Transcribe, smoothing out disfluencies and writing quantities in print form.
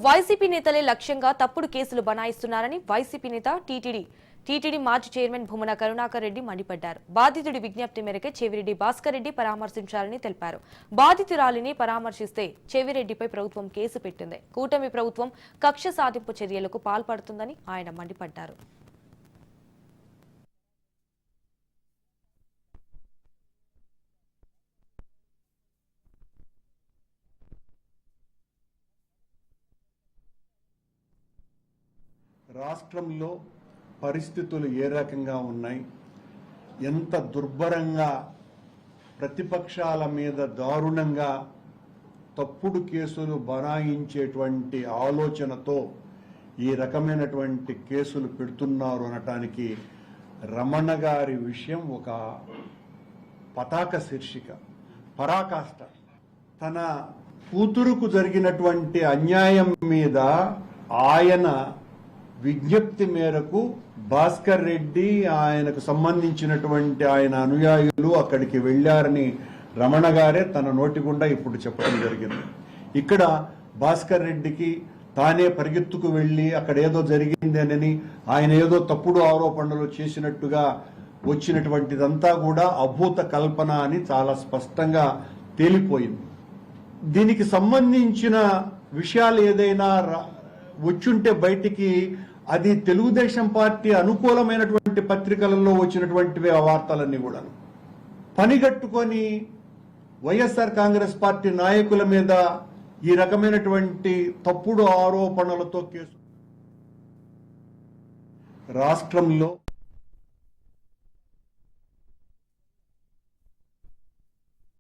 YCP నేతలే లక్ష్యంగా తప్పుడు కేసులు బనాయిస్తున్నారని వైసీపీ నేత టీటీడీ మాజీ చైర్మన్ భూమన కరుణాకర్ రెడ్డి మండిపడ్డారు. బాధితుడి విజ్ఞప్తి మేరకే చెవిరెడ్డి భాస్కర్ రెడ్డి పరామర్శించాలని తెలిపారు. బాధితురాలిని పరామర్శిస్తే చెవిరెడ్డిపై ప్రభుత్వం కేసు పెట్టింది. కూటమి ప్రభుత్వం కక్ష సాధింపు చర్యలకు పాల్పడుతుందని ఆయన మండిపడ్డారు. రాష్ట్రంలో పరిస్థితులు ఏ రకంగా ఉన్నాయి, ఎంత దుర్భరంగా ప్రతిపక్షాల మీద దారుణంగా తప్పుడు కేసులు బనాయించేటువంటి ఆలోచనతో ఈ రకమైనటువంటి కేసులు పెడుతున్నారు అనటానికి రమణ గారి విషయం ఒక పతాక శీర్షిక, పరాకాష్ట. తన కూతురుకు జరిగినటువంటి అన్యాయం మీద ఆయన విజ్ఞప్తి మేరకు భాస్కర్ రెడ్డి ఆయనకు సంబంధించినటువంటి ఆయన అనుయాయులు అక్కడికి వెళ్లారని రమణ గారే తన నోటి గుండా ఇప్పుడు చెప్పడం జరిగింది. ఇక్కడ భాస్కర్ రెడ్డికి తానే పరిగెత్తుకు వెళ్లి అక్కడ ఏదో జరిగిందేనని, ఆయన ఏదో తప్పుడు ఆరోపణలు చేసినట్టుగా వచ్చినటువంటిదంతా కూడా అభూత కల్పన అని చాలా స్పష్టంగా తేలిపోయింది. దీనికి సంబంధించిన విషయాలు ఏదైనా వచ్చుంటే బయటికి అది తెలుగుదేశం పార్టీ అనుకూలమైనటువంటి పత్రికలలో వచ్చినటువంటి వార్తలన్నీ కూడా పనిగట్టుకొని వైఎస్ఆర్ కాంగ్రెస్ పార్టీ నాయకుల మీద ఈ రకమైనటువంటి తప్పుడు ఆరోపణలతో కేసు రాష్ట్రంలో